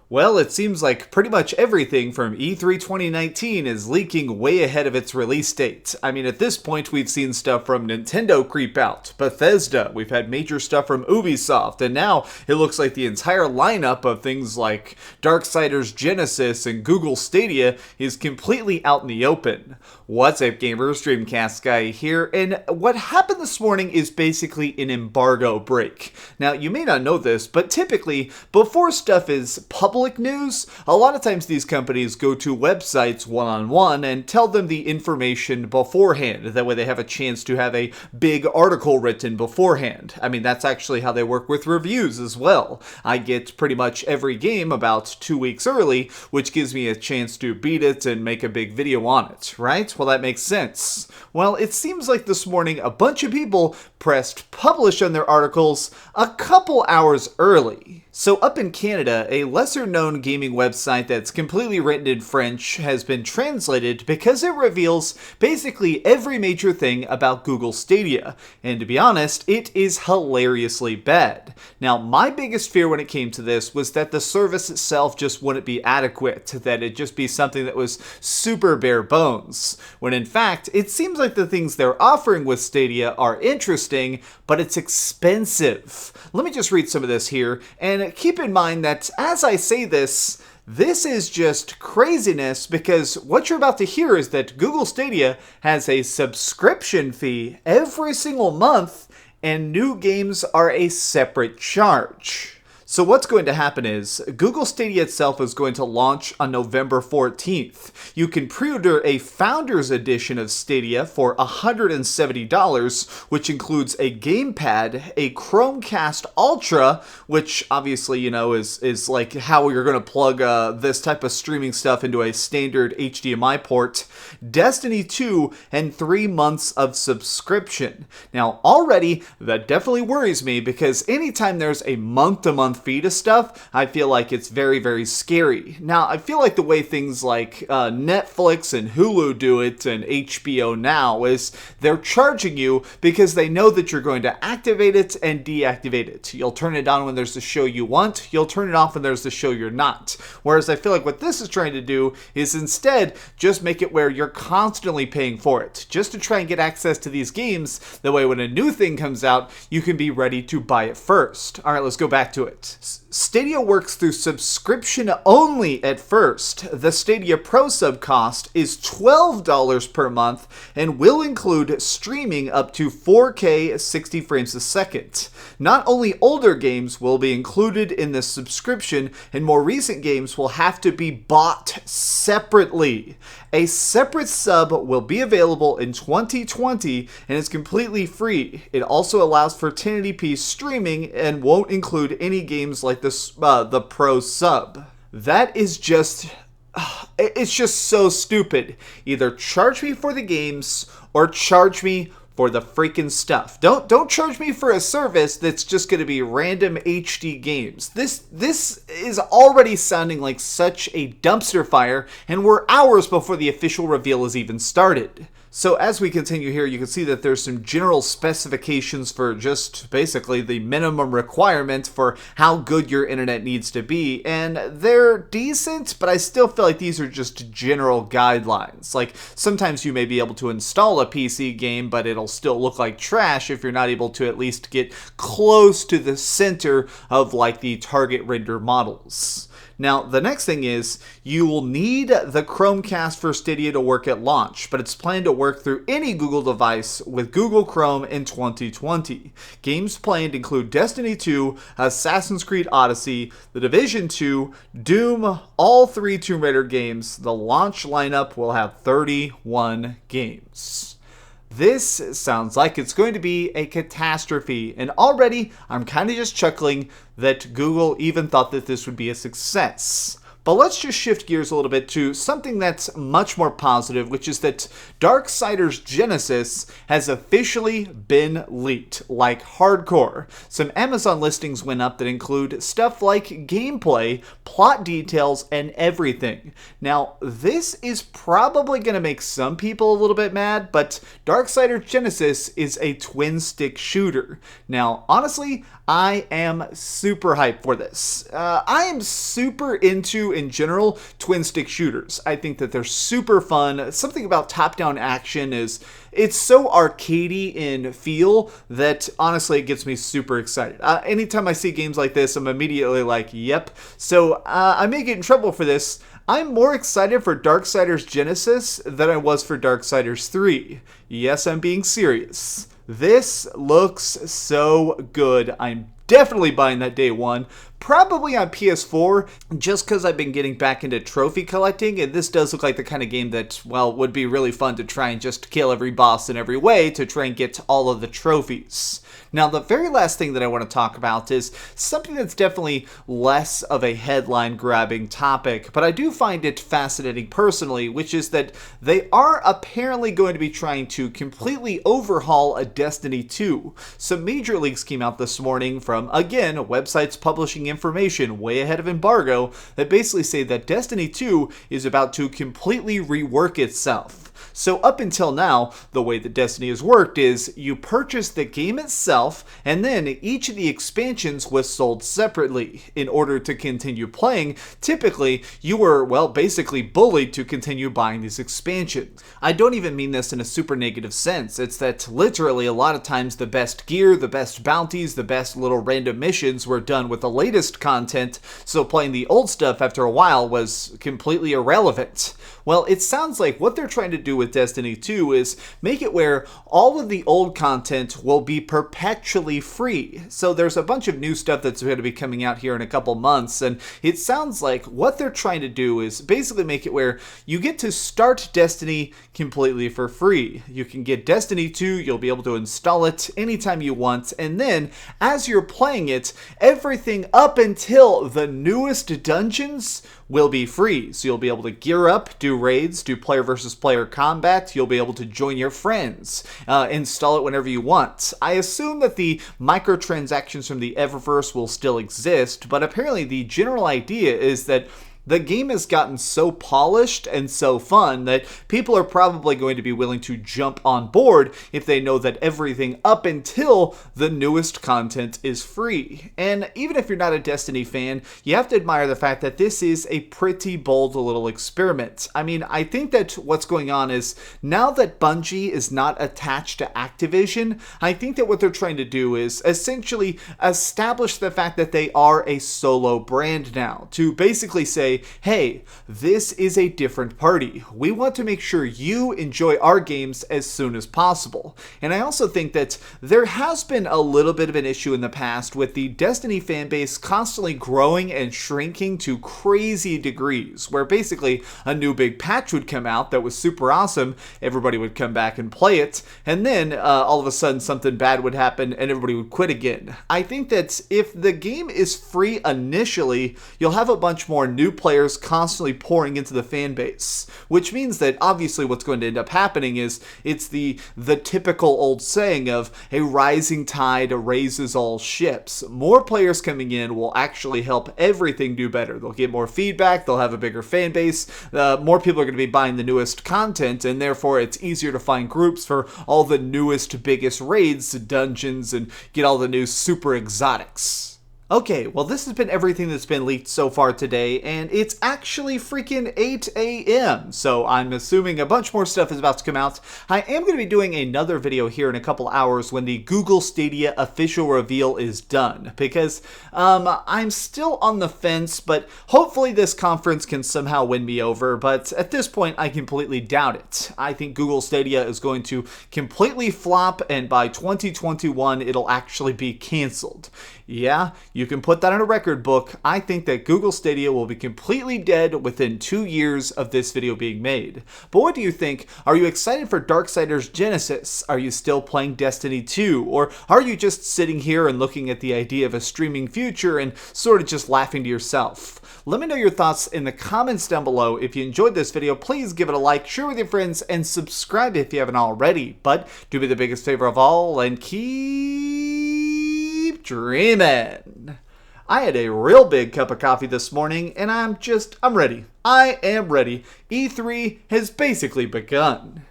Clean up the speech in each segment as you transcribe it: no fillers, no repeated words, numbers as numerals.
Well, it seems like pretty much everything from E3 2019 is leaking way ahead of its release date. I mean, at this point, we've seen stuff from Nintendo creep out, Bethesda, we've had major stuff from Ubisoft, and now it looks like the entire lineup of things like Darksiders Genesis and Google Stadia is completely out in the open. What's up, gamers? DreamcastGuy here, and what happened this morning is basically an embargo break. Now, you may not know this, but typically, before stuff is public news, a lot of times these companies go to websites one-on-one and tell them the information beforehand. That way they have a chance to have a big article written beforehand. I mean, that's actually how they work with reviews as well. I get pretty much every game about 2 weeks early, which gives me a chance to beat it and make a big video on it, right? Well, that makes sense. Well, it seems like this morning a bunch of people pressed publish on their articles a couple hours early. So up in Canada, a lesser-known gaming website that's completely written in French has been translated because it reveals basically every major thing about Google Stadia. And to be honest, it is hilariously bad. Now, my biggest fear when it came to this was that the service itself just wouldn't be adequate, that it'd just be something that was super bare bones. When in fact, it seems like the things they're offering with Stadia are interesting, but it's expensive. Let me just read some of this here, and keep in mind that as I say this, this is just craziness, because what you're about to hear is that Google Stadia has a subscription fee every single month, and new games are a separate charge. So what's going to happen is, Google Stadia itself is going to launch on November 14th. You can pre-order a Founders Edition of Stadia for $170, which includes a gamepad, a Chromecast Ultra, which obviously, you know, is like how you're going to plug this type of streaming stuff into a standard HDMI port, Destiny 2, and 3 months of subscription. Now, already, that definitely worries me, because anytime there's a month-to-month fee to stuff, I feel like it's very, very scary. Now, I feel like the way things like Netflix and Hulu do it, and HBO Now, is they're charging you because they know that you're going to activate it and deactivate it. You'll turn it on when there's the show you want, you'll turn it off when there's the show you're not. Whereas I feel like what this is trying to do is instead just make it where you're constantly paying for it, just to try and get access to these games. That way when a new thing comes out, you can be ready to buy it first. Alright, let's go back to it. Stadia works through subscription only at first. The Stadia Pro sub cost is $12 per month and will include streaming up to 4K 60 frames a second. Not only older games will be included in this subscription, and more recent games will have to be bought separately. A separate sub will be available in 2020 and is completely free. It also allows for 1080p streaming and won't include any games like the Pro sub. That is just... it's just so stupid. Either charge me for the games or charge me for the freaking stuff. Don't charge me for a service that's just going to be random HD games. This is already sounding like such a dumpster fire, and we're hours before the official reveal has even started. So as we continue here, you can see that there's some general specifications for just basically the minimum requirement for how good your internet needs to be, and they're decent, but I still feel like these are just general guidelines. Like, sometimes you may be able to install a PC game, but it'll still look like trash if you're not able to at least get close to the center of like the target render models. Now, the next thing is, you will need the Chromecast for Stadia to work at launch, but it's planned to work through any Google device with Google Chrome in 2020. Games planned include Destiny 2, Assassin's Creed Odyssey, The Division 2, Doom, all 3 Tomb Raider games. The launch lineup will have 31 games. This sounds like it's going to be a catastrophe, and already I'm kind of just chuckling that Google even thought that this would be a success. But let's just shift gears a little bit to something that's much more positive, which is that Darksiders Genesis has officially been leaked, like hardcore. Some Amazon listings went up that include stuff like gameplay, plot details, and everything. Now, this is probably going to make some people a little bit mad, but Darksiders Genesis is a twin-stick shooter. Now, honestly, I am super hyped for this. I am super into, in general, twin-stick shooters. I think that they're super fun. Something about top-down action is, it's so arcadey in feel that, honestly, it gets me super excited. Anytime I see games like this, I'm immediately like, yep. So, I may get in trouble for this. I'm more excited for Darksiders Genesis than I was for Darksiders 3. Yes, I'm being serious. This looks so good. I'm definitely buying that day one. Probably on PS4, just because I've been getting back into trophy collecting, and this does look like the kind of game that, well, would be really fun to try and just kill every boss in every way to try and get all of the trophies. Now, the very last thing that I want to talk about is something that's definitely less of a headline-grabbing topic, but I do find it fascinating personally, which is that they are apparently going to be trying to completely overhaul a Destiny 2. Some major leaks came out this morning from, again, websites publishing information way ahead of embargo that basically say that Destiny 2 is about to completely rework itself. So up until now, the way that Destiny has worked is you purchase the game itself, and then each of the expansions was sold separately. In order to continue playing, typically you were, well, basically bullied to continue buying these expansions. I don't even mean this in a super negative sense. It's that literally a lot of times the best gear, the best bounties, the best little random missions were done with the latest content, so playing the old stuff after a while was completely irrelevant. Well, it sounds like what they're trying to do with Destiny 2 is make it where all of the old content will be perpetually free. So there's a bunch of new stuff that's going to be coming out here in a couple months, and it sounds like what they're trying to do is basically make it where you get to start Destiny completely for free. You can get Destiny 2, you'll be able to install it anytime you want, and then as you're playing it, everything up until the newest dungeons will be free. So you'll be able to gear up, do raids, do player versus player combat, you'll be able to join your friends, install it whenever you want. I assume that the microtransactions from the Eververse will still exist, but apparently the general idea is that the game has gotten so polished and so fun that people are probably going to be willing to jump on board if they know that everything up until the newest content is free. And even if you're not a Destiny fan, you have to admire the fact that this is a pretty bold little experiment. I mean, I think that what's going on is now that Bungie is not attached to Activision, I think that what they're trying to do is essentially establish the fact that they are a solo brand now, to basically say, hey, this is a different party. We want to make sure you enjoy our games as soon as possible. And I also think that there has been a little bit of an issue in the past with the Destiny fanbase constantly growing and shrinking to crazy degrees, where basically a new big patch would come out that was super awesome, everybody would come back and play it, and then all of a sudden something bad would happen and everybody would quit again. I think that if the game is free initially, you'll have a bunch more new players constantly pouring into the fan base, which means that obviously what's going to end up happening is it's the typical old saying of a rising tide raises all ships. More players coming in will actually help everything do better. They'll get more feedback, they'll have a bigger fan base, more people are going to be buying the newest content, and therefore it's easier to find groups for all the newest, biggest raids, dungeons, and get all the new super exotics. Okay, well this has been everything that's been leaked so far today, and it's actually freaking 8 a.m., so I'm assuming a bunch more stuff is about to come out. I am going to be doing another video here in a couple hours when the Google Stadia official reveal is done, because I'm still on the fence, but hopefully this conference can somehow win me over, but at this point I completely doubt it. I think Google Stadia is going to completely flop, and by 2021 it'll actually be canceled. Yeah, you You can put that in a record book. I think that Google Stadia will be completely dead within 2 years of this video being made. But what do you think? Are you excited for Darksiders Genesis? Are you still playing Destiny 2? Or are you just sitting here and looking at the idea of a streaming future and sort of just laughing to yourself? Let me know your thoughts in the comments down below. If you enjoyed this video, please give it a like, share with your friends, and subscribe if you haven't already. But do me the biggest favor of all and keep dreaming. I had a real big cup of coffee this morning, and I'm ready. I am ready. E3 has basically begun.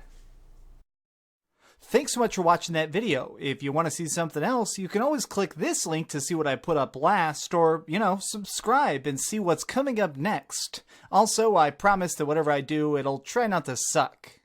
Thanks so much for watching that video. If you want to see something else, you can always click this link to see what I put up last, or, subscribe and see what's coming up next. Also, I promise that whatever I do, it'll try not to suck.